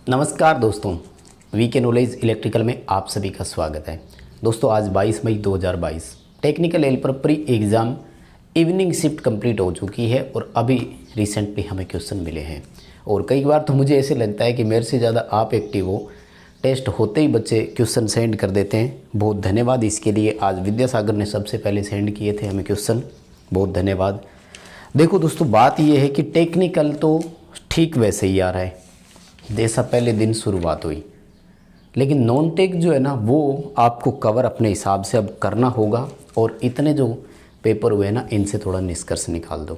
नमस्कार दोस्तों, VK knowledge electrical में आप सभी का स्वागत है। दोस्तों आज 22 मई 2022 technical helper pre exam evening shift complete हो चुकी है और अभी रिसेंटली हमें क्वेश्चन मिले हैं। और कई बार तो मुझे ऐसे लगता है कि मेरे से ज़्यादा आप एक्टिव हो, टेस्ट होते ही बच्चे क्वेश्चन सेंड कर देते हैं। बहुत धन्यवाद इसके लिए। आज विद्यासागर ने सबसे पहले सेंड किए थे हमें क्वेश्चन, बहुत धन्यवाद। देखो दोस्तों, बात यह है कि टेक्निकल तो ठीक वैसे ही आ रहा है जैसा पहले दिन शुरुआत हुई, लेकिन नॉन टेक जो है ना वो आपको कवर अपने हिसाब से अब करना होगा। और इतने जो पेपर हुए ना इनसे थोड़ा निष्कर्ष निकाल दो।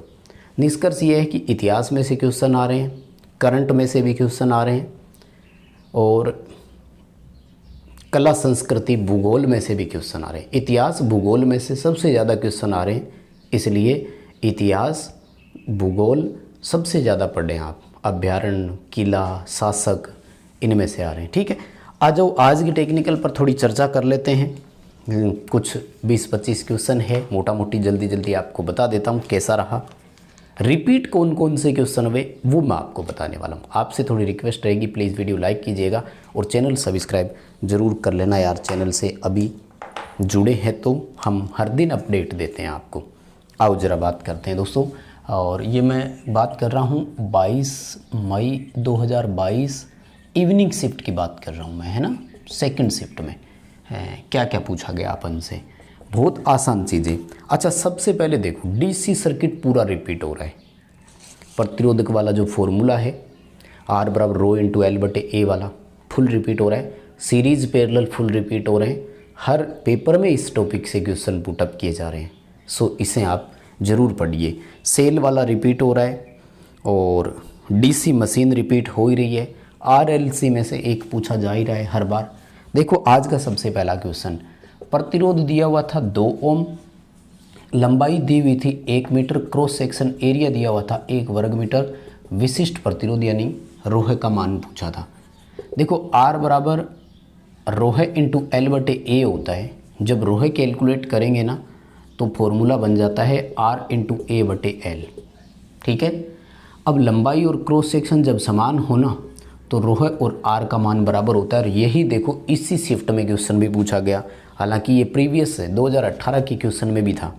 निष्कर्ष ये है कि इतिहास में से क्वेश्चन आ रहे हैं, करंट में से भी क्वेश्चन आ रहे हैं और कला संस्कृति भूगोल में से भी क्वेश्चन आ रहे हैं। इतिहास भूगोल में से सबसे ज़्यादा क्वेश्चन आ रहे हैं, इसलिए इतिहास भूगोल सबसे ज़्यादा पढ़ें आप। अभ्यारण्य, किला, शासक, इनमें से आ रहे हैं। ठीक है, आ जाओ आज की टेक्निकल पर थोड़ी चर्चा कर लेते हैं। कुछ 20-25 क्वेश्चन है, मोटा मोटी जल्दी आपको बता देता हूँ कैसा रहा। रिपीट कौन कौन से क्वेश्चन हुए वो मैं आपको बताने वाला हूँ। आपसे थोड़ी रिक्वेस्ट रहेगी, प्लीज़ वीडियो लाइक कीजिएगा और चैनल सब्सक्राइब ज़रूर कर लेना यार। चैनल से अभी जुड़े हैं तो हम हर दिन अपडेट देते हैं आपको। आओ ज़रा बात करते हैं दोस्तों। और ये मैं बात कर रहा हूँ 22 मई 2022 इवनिंग शिफ्ट की बात कर रहा हूँ मैं, है ना। सेकंड शिफ्ट में क्या क्या पूछा गया अपन से, बहुत आसान चीज़ें। अच्छा, सबसे पहले देखो डीसी सर्किट पूरा रिपीट हो रहा है। प्रतिरोधक वाला जो फॉर्मूला है R बराबर रो इंटू एल बटे ए वाला फुल रिपीट हो रहा है। सीरीज पैरेलल फुल रिपीट हो रहे हैं। हर पेपर में इस टॉपिक से क्वेश्चन पुटअप किए जा रहे हैं, सो इसे आप ज़रूर पढ़िए। सेल वाला रिपीट हो रहा है और डीसी मशीन रिपीट हो ही रही है। आरएलसी में से एक पूछा जा ही रहा है हर बार। देखो आज का सबसे पहला क्वेश्चन, प्रतिरोध दिया हुआ था 2 ओम, लंबाई दी हुई थी 1 मीटर, क्रॉस सेक्शन एरिया दिया हुआ था 1 वर्ग मीटर, विशिष्ट प्रतिरोध यानी रोह का मान पूछा था। देखो आर बराबर रोह इंटू एल बटे ए होता है। जब रोह कैलकुलेट करेंगे ना तो फॉर्मूला बन जाता है R इंटू ए बटे एल। ठीक है, अब लंबाई और क्रॉस सेक्शन जब समान होना तो रोह और R का मान बराबर होता है। और यही देखो इसी शिफ्ट में क्वेश्चन भी पूछा गया, हालांकि ये प्रीवियस है 2018 के क्वेश्चन में भी था।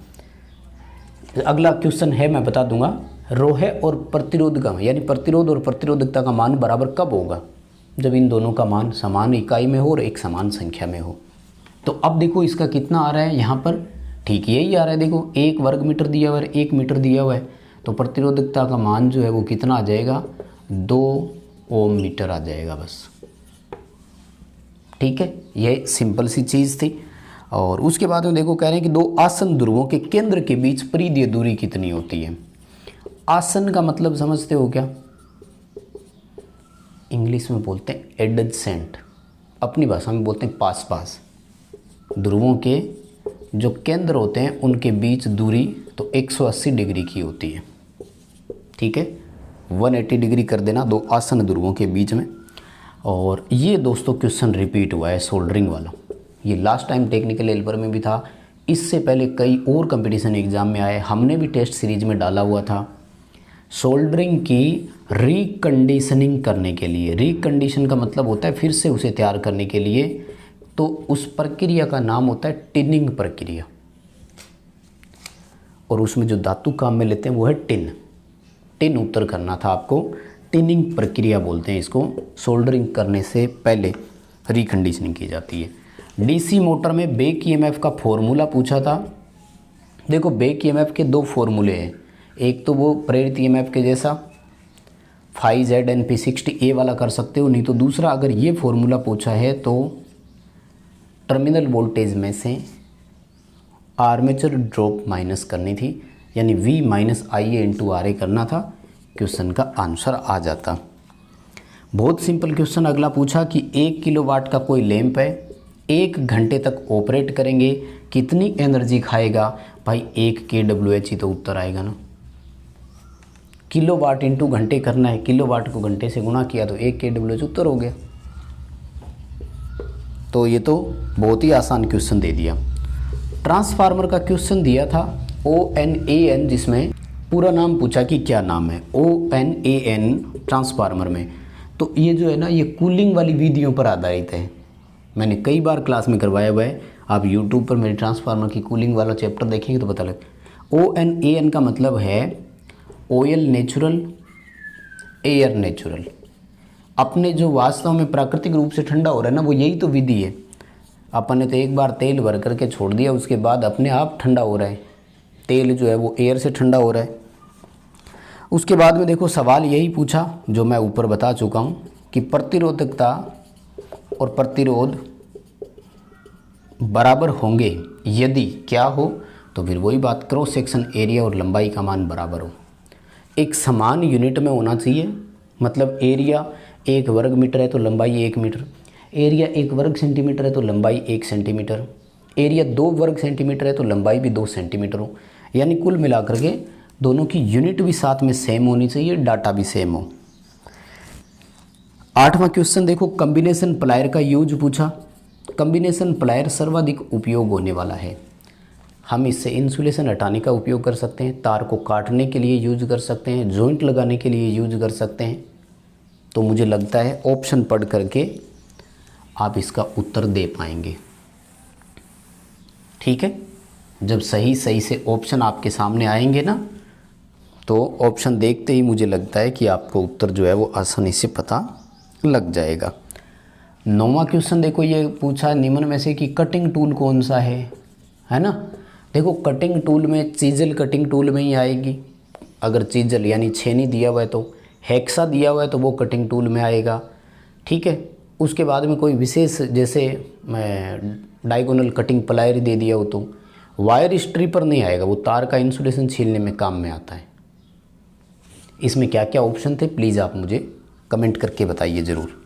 अगला क्वेश्चन है मैं बता दूंगा, रोह और प्रतिरोध का यानी प्रतिरोध और प्रतिरोधकता का मान बराबर कब होगा, जब इन दोनों का मान समान इकाई में हो और एक समान संख्या में हो। तो अब देखो इसका कितना आ रहा है यहाँ पर, ठीक यही आ रहा है। देखो 1 वर्ग मीटर दिया हुआ है, 1 मीटर दिया हुआ है, तो प्रतिरोधकता का मान जो है वो कितना आ जाएगा, 2 ओम मीटर आ जाएगा बस। ठीक है, ये सिंपल सी चीज़ थी। और उसके बाद में देखो कह रहे हैं कि 2 आसन ध्रुवों के केंद्र के बीच परिधीय दूरी कितनी होती है। आसन का मतलब समझते हो क्या, इंग्लिश में बोलते हैं एडजेसेंट, अपनी भाषा में बोलते हैं पास पास। ध्रुवों के जो केंद्र होते हैं उनके बीच दूरी तो 180 डिग्री की होती है। ठीक है, 180 डिग्री कर देना 2 आसन ध्रुवों के बीच में। और ये दोस्तों क्वेश्चन रिपीट हुआ है सोल्डरिंग वाला। ये लास्ट टाइम टेक्निकल हेल्पर में भी था, इससे पहले कई और कंपटीशन एग्जाम में आए, हमने भी टेस्ट सीरीज में डाला हुआ था। सोल्डरिंग की रिकंडीशनिंग करने के लिए, रिकंडीशन का मतलब होता है फिर से उसे तैयार करने के लिए, तो उस प्रक्रिया का नाम होता है टिनिंग प्रक्रिया। और उसमें जो धातु काम में लेते हैं वो है टिन। टिन उत्तर करना था आपको, टिनिंग प्रक्रिया बोलते हैं इसको। सोल्डरिंग करने से पहले रिकंडीशनिंग की जाती है। डीसी मोटर में बैक ईएमएफ का फॉर्मूला पूछा था। देखो बैक ईएमएफ के 2 फॉर्मूले हैं, एक तो वो प्रेरित ईएमएफ के जैसा फाई जेड एन पी 60 ए वाला कर सकते हो, नहीं तो दूसरा अगर ये फॉर्मूला पूछा है तो टर्मिनल वोल्टेज में से आर्मेचर ड्रॉप माइनस करनी थी, यानी V minus I a into R a करना था, क्वेश्चन का आंसर आ जाता। बहुत सिंपल क्वेश्चन अगला पूछा कि 1 किलोवाट का कोई लैंप है, 1 घंटे तक ऑपरेट करेंगे, कितनी एनर्जी खाएगा। भाई 1 kWh ही तो उत्तर आएगा ना। किलोवाट इंटू घंटे करना है, किलोवाट को घंटे से गुणा किया तो 1 kWh उत्तर हो गया। तो ये तो बहुत ही आसान क्वेश्चन दे दिया। ट्रांसफार्मर का क्वेश्चन दिया था ONAN, जिसमें पूरा नाम पूछा कि क्या नाम है ONAN ट्रांसफार्मर में। तो ये जो है ना, ये कूलिंग वाली विधियों पर आधारित है। मैंने कई बार क्लास में करवाया हुआ है, आप यूट्यूब पर मेरे ट्रांसफार्मर की कूलिंग वाला चैप्टर देखेंगे तो पता लगे। ONAN का मतलब है ऑयल नेचुरल, एयर नेचुरल। अपने जो वास्तव में प्राकृतिक रूप से ठंडा हो रहा है ना, वो यही तो विधि है। अपन ने तो एक बार तेल भर करके छोड़ दिया, उसके बाद अपने आप ठंडा हो रहा है। तेल जो है वो एयर से ठंडा हो रहा है। उसके बाद में देखो सवाल यही पूछा जो मैं ऊपर बता चुका हूँ कि प्रतिरोधकता और प्रतिरोध बराबर होंगे यदि क्या हो, तो फिर वही बात, क्रॉस सेक्शन एरिया और लंबाई का मान बराबर हो। एक समान यूनिट में होना चाहिए, मतलब एरिया 1 वर्ग मीटर है तो लंबाई 1 मीटर, एरिया 1 वर्ग सेंटीमीटर है तो लंबाई 1 सेंटीमीटर, एरिया 2 वर्ग सेंटीमीटर है तो लंबाई भी 2 सेंटीमीटर हो। यानी कुल मिलाकर के दोनों की यूनिट भी साथ में सेम होनी चाहिए, डाटा भी सेम हो। 8वां क्वेश्चन देखो, कॉम्बिनेशन प्लायर का यूज पूछा। कॉम्बिनेशन प्लायर सर्वाधिक उपयोग होने वाला है। हम इससे इंसुलेशन हटाने का उपयोग कर सकते हैं, तार को काटने के लिए यूज कर सकते हैं, जॉइंट लगाने के लिए यूज कर सकते हैं। तो मुझे लगता है ऑप्शन पढ़ करके आप इसका उत्तर दे पाएंगे। ठीक है, जब सही सही से ऑप्शन आपके सामने आएंगे ना, तो ऑप्शन देखते ही मुझे लगता है कि आपको उत्तर जो है वो आसानी से पता लग जाएगा। 9वां क्वेश्चन देखो, ये पूछा निम्न में से कि कटिंग टूल कौन सा है ना। देखो कटिंग टूल में चीजल कटिंग टूल में ही आएगी। अगर चीजल यानी छेनी दिया हुआ है तो, हेक्सा दिया हुआ है तो वो कटिंग टूल में आएगा। ठीक है, उसके बाद में कोई विशेष जैसे मैं डायगोनल कटिंग प्लायर दे दिया हो तो वायर स्ट्रिपर नहीं आएगा, वो तार का इंसुलेशन छीलने में काम में आता है। इसमें क्या क्या ऑप्शन थे प्लीज़ आप मुझे कमेंट करके बताइए ज़रूर।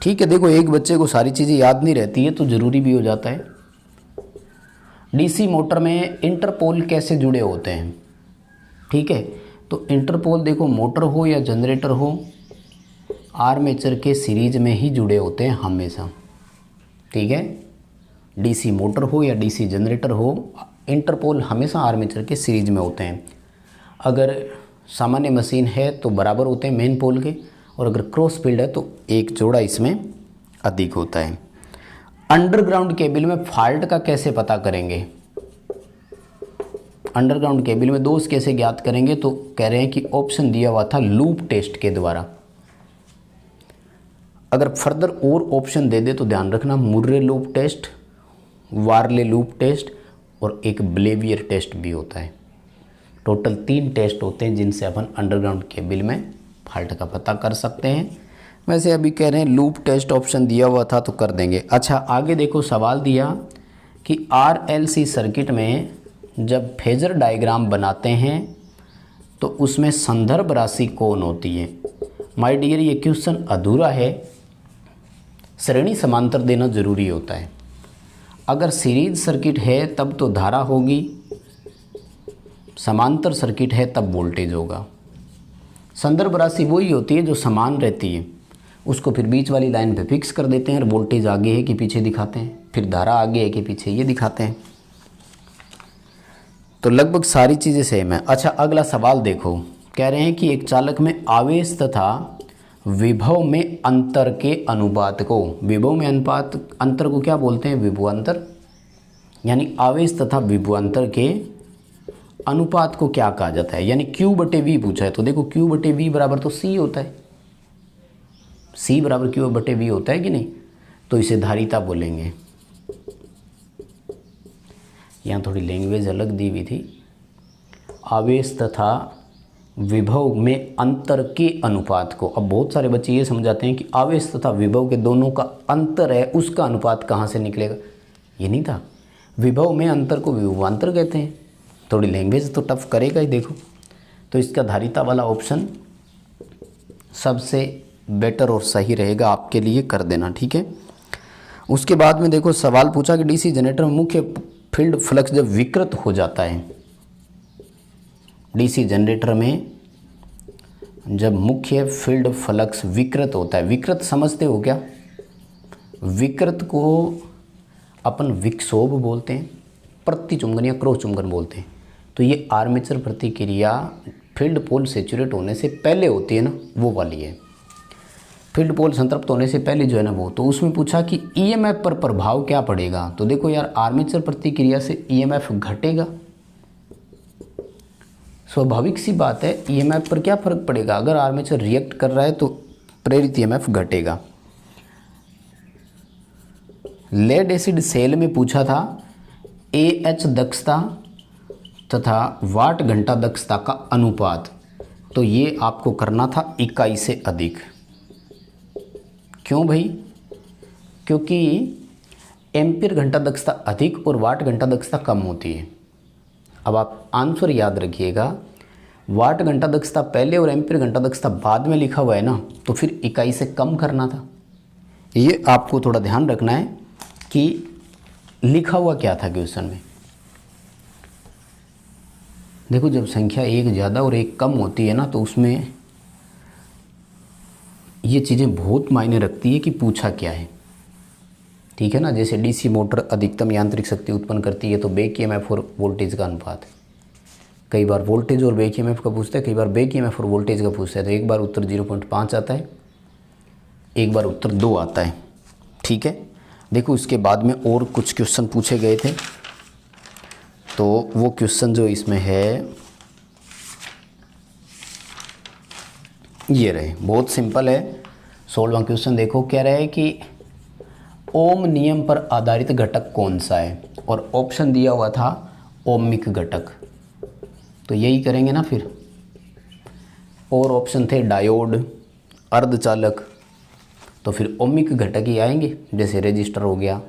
ठीक है, देखो एक बच्चे को सारी चीज़ें याद नहीं रहती है तो ज़रूरी भी हो जाता है। डीसी मोटर में इंटरपोल कैसे जुड़े होते हैं। ठीक है, तो इंटरपोल देखो मोटर हो या जनरेटर हो, आर्मेचर के सीरीज में ही जुड़े होते हैं हमेशा। ठीक है, डीसी मोटर हो या डीसी जनरेटर हो, इंटरपोल हमेशा आर्मेचर के सीरीज में होते हैं। अगर सामान्य मशीन है तो बराबर होते हैं मेन पोल के, और अगर क्रॉस फील्ड है तो एक जोड़ा इसमें अधिक होता है। अंडरग्राउंड केबल में फॉल्ट का कैसे पता करेंगे। अंडरग्राउंड केबल में दोष कैसे ज्ञात करेंगे, तो कह रहे हैं कि ऑप्शन दिया हुआ था लूप टेस्ट के द्वारा। अगर फर्दर और ऑप्शन दे दे तो ध्यान रखना, मुर्रे लूप टेस्ट, वार्ले लूप टेस्ट और एक ब्लेवियर टेस्ट भी होता है। टोटल 3 टेस्ट होते हैं जिनसे अपन अंडरग्राउंड केबल में फॉल्ट का पता कर सकते हैं। वैसे अभी कह रहे हैं लूप टेस्ट ऑप्शन दिया हुआ था तो कर देंगे। अच्छा आगे देखो सवाल दिया कि RLC सर्किट में जब फेजर डायग्राम बनाते हैं तो उसमें संदर्भ राशि कौन होती है। माय डियर ये क्वेश्चन अधूरा है, श्रेणी समांतर देना जरूरी होता है। अगर सीरीज सर्किट है तब तो धारा होगी, समांतर सर्किट है तब वोल्टेज होगा। संदर्भ राशि वही होती है जो समान रहती है, उसको फिर बीच वाली लाइन पे फिक्स कर देते हैं और वोल्टेज आगे है कि पीछे दिखाते हैं, फिर धारा आगे है कि पीछे ये दिखाते हैं। तो लगभग सारी चीज़ें सेम है। अच्छा अगला सवाल देखो, कह रहे हैं कि एक चालक में आवेश तथा विभव में अंतर के अनुपात को, विभव में अनुपात अंतर को क्या बोलते हैं, विभवांतर। यानी आवेश तथा विभवांतर के अनुपात को क्या कहा जाता है, यानी Q/V पूछा है। तो देखो Q/V बराबर तो C होता है, C बराबर Q/V होता है कि नहीं, तो इसे धारिता बोलेंगे। यहाँ थोड़ी लैंग्वेज अलग दी हुई थी। आवेश तथा विभव में अंतर के अनुपात को, अब बहुत सारे बच्चे ये समझाते हैं कि आवेश तथा विभव के दोनों का अंतर है, उसका अनुपात कहाँ से निकलेगा। ये नहीं था, विभव में अंतर को विभवांतर कहते हैं। थोड़ी लैंग्वेज तो टफ करेगा ही। देखो तो इसका धारिता वाला ऑप्शन सबसे बेटर और सही रहेगा आपके लिए, कर देना। ठीक है, उसके बाद में देखो सवाल पूछा कि डीसी जनरेटर में मुख्य फील्ड फ्लक्स जब विकृत हो जाता है, डीसी जनरेटर में जब मुख्य फील्ड फ्लक्स विकृत होता है, विकृत समझते हो क्या, विकृत को अपन विक्षोभ बोलते हैं, प्रतिचुंबन या क्रॉस चुंबन बोलते हैं। तो ये आर्मेचर प्रतिक्रिया फील्ड पोल सैचुरेट होने से पहले होती है ना, वो वाली है। फील्ड पोल संतृप्त होने से पहले जो है ना वो, तो उसमें पूछा कि ईएमएफ पर प्रभाव क्या पड़ेगा। तो देखो यार, आर्मेचर प्रतिक्रिया से ईएमएफ घटेगा, स्वाभाविक सी बात है। ईएमएफ पर क्या फर्क पड़ेगा, अगर आर्मेचर रिएक्ट कर रहा है तो प्रेरित ईएमएफ घटेगा। लेड एसिड सेल में पूछा था AH दक्षता तथा वाट घंटा दक्षता का अनुपात, तो ये आपको करना था इकाई से अधिक। क्यों भाई, क्योंकि एम्पीयर घंटा दक्षता अधिक और वाट घंटा दक्षता कम होती है। अब आप आंसर याद रखिएगा, वाट घंटा दक्षता पहले और एम्पीयर घंटा दक्षता बाद में लिखा हुआ है ना, तो फिर इकाई से कम करना था। ये आपको थोड़ा ध्यान रखना है कि लिखा हुआ क्या था क्वेश्चन में। देखो, जब संख्या एक ज़्यादा और एक कम होती है ना, तो उसमें ये चीज़ें बहुत मायने रखती है कि पूछा क्या है, ठीक है ना। जैसे डीसी मोटर अधिकतम यांत्रिक शक्ति उत्पन्न करती है, तो बैक ईएमएफ और वोल्टेज का अनुपात। कई बार वोल्टेज और बैक ईएमएफ का पूछता है, कई बार बैक ईएमएफ और वोल्टेज का पूछता है। तो एक बार उत्तर 0.5 आता है, एक बार उत्तर 2 आता है, ठीक है। देखो, इसके बाद में और कुछ क्वेश्चन पूछे गए थे, तो वो क्वेश्चन जो इसमें है ये रहे, बहुत सिंपल है। 16वां क्वेश्चन देखो, कह रहा है कि ओम नियम पर आधारित घटक कौन सा है, और ऑप्शन दिया हुआ था ओमिक घटक, तो यही करेंगे ना फिर। और ऑप्शन थे डायोड, अर्धचालक, तो फिर ओमिक घटक ही आएंगे। जैसे रेजिस्टर हो गया,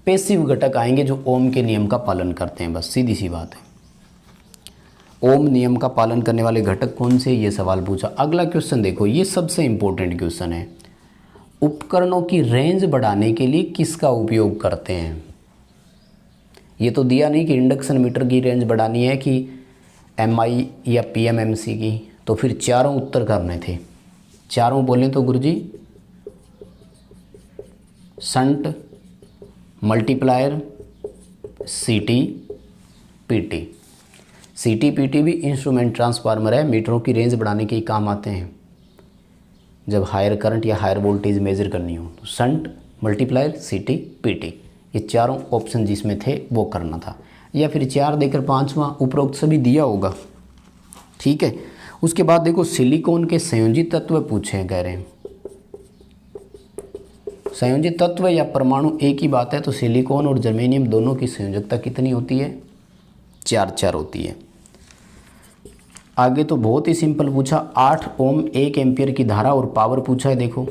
पैसिव घटक आएंगे जो ओम के नियम का पालन करते हैं, बस सीधी सी बात है। ओम नियम का पालन करने वाले घटक कौन से, ये सवाल पूछा। अगला क्वेश्चन देखो, ये सबसे इंपॉर्टेंट क्वेश्चन है। उपकरणों की रेंज बढ़ाने के लिए किसका उपयोग करते हैं। ये तो दिया नहीं कि इंडक्शन मीटर की रेंज बढ़ानी है कि MI या PMMC की, तो फिर चारों उत्तर करने थे। चारों बोलें तो गुरुजी, shunt, multiplier, CT, PT। CT PT भी इंस्ट्रूमेंट ट्रांसफार्मर है, मीटरों की रेंज बढ़ाने के काम आते हैं जब हायर करंट या हायर वोल्टेज मेजर करनी हो। तो शंट, मल्टीप्लायर, CT, PT, ये चारों ऑप्शन जिसमें थे वो करना था, या फिर 4 देकर 5वां उपरोक्त सभी दिया होगा, ठीक है। उसके बाद देखो, सिलिकॉन के संयोजित तत्व पूछे, कह रहे हैं संयोजित तत्व या परमाणु एक ही बात है, तो सिलिकॉन और जर्मेनियम दोनों की संयोजकता कितनी होती है, 4 होती है। आगे तो बहुत ही सिंपल पूछा, 8 ओम 1 एम्पियर की धारा और पावर पूछा है। देखो,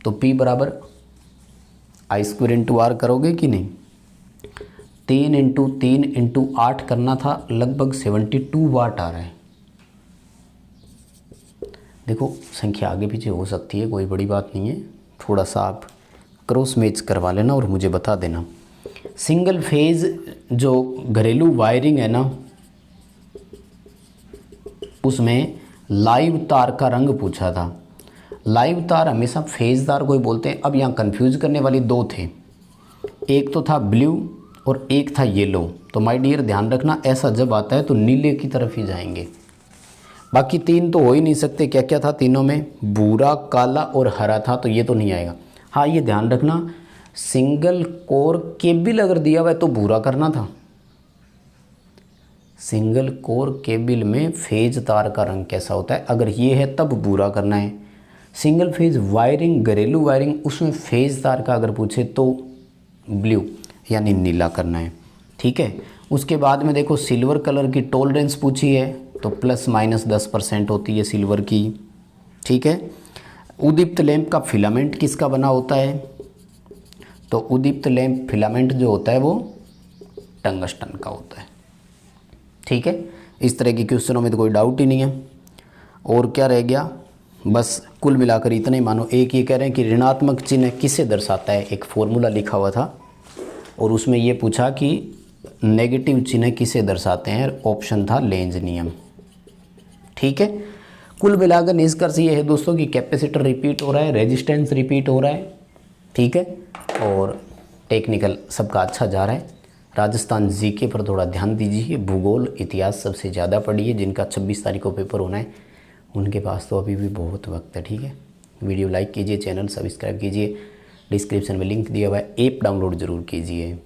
तो P बराबर I² × R करोगे कि नहीं, 3 × 3 × 8 करना था, लगभग 72 वाट आ रहा है। देखो, संख्या आगे पीछे हो सकती है, कोई बड़ी बात नहीं है, थोड़ा सा आप क्रॉस मैच करवा लेना और मुझे बता देना। सिंगल फेज जो घरेलू वायरिंग है ना, उसमें लाइव तार का रंग पूछा था। लाइव तार हमेशा फेज तार को ही बोलते हैं। अब यहाँ कंफ्यूज करने वाली 2 थे, एक तो था ब्लू और एक था येलो। तो माय डियर ध्यान रखना, ऐसा जब आता है तो नीले की तरफ ही जाएंगे। बाकी 3 तो हो ही नहीं सकते। क्या क्या था तीनों में, भूरा, काला और हरा था, तो ये तो नहीं आएगा। हाँ, ये ध्यान रखना, सिंगल कोर केबल अगर दिया हुआ है तो भूरा करना था। सिंगल कोर केबल में फेज तार का रंग कैसा होता है, अगर ये है तब भूरा करना है। सिंगल फेज वायरिंग, घरेलू वायरिंग, उसमें फेज तार का अगर पूछे तो ब्लू यानी नीला करना है, ठीक है। उसके बाद में देखो, सिल्वर कलर की टॉलरेंस पूछी है, तो ±10% होती है सिल्वर की, ठीक है। उद्दीप्त लैंप का फिलामेंट किसका बना होता है, तो उद्दीप्त लैंप फिलामेंट जो होता है वो टंगस्टन का होता है, ठीक है। इस तरह के क्वेश्चनों में तो कोई डाउट ही नहीं है। और क्या रह गया, बस कुल मिलाकर इतना ही मानो। एक ये कह रहे हैं कि ऋणात्मक चिन्ह किसे दर्शाता है, एक फॉर्मूला लिखा हुआ था और उसमें ये पूछा कि नेगेटिव चिन्ह किसे दर्शाते हैं, ऑप्शन था लेंज नियम, ठीक है। कुल मिलाकर निष्कर्ष ये है दोस्तों कि कैपेसिटर रिपीट हो रहा है, रेजिस्टेंस रिपीट हो रहा है, ठीक है, और टेक्निकल सबका अच्छा जा रहा है। राजस्थान जीके पर थोड़ा ध्यान दीजिए, भूगोल इतिहास सबसे ज़्यादा पढ़िए। जिनका 26 तारीख को पेपर होना है उनके पास तो अभी भी बहुत वक्त है, ठीक है। वीडियो लाइक कीजिए, चैनल सब्सक्राइब कीजिए, डिस्क्रिप्शन में लिंक दिया हुआ है, ऐप डाउनलोड ज़रूर कीजिए।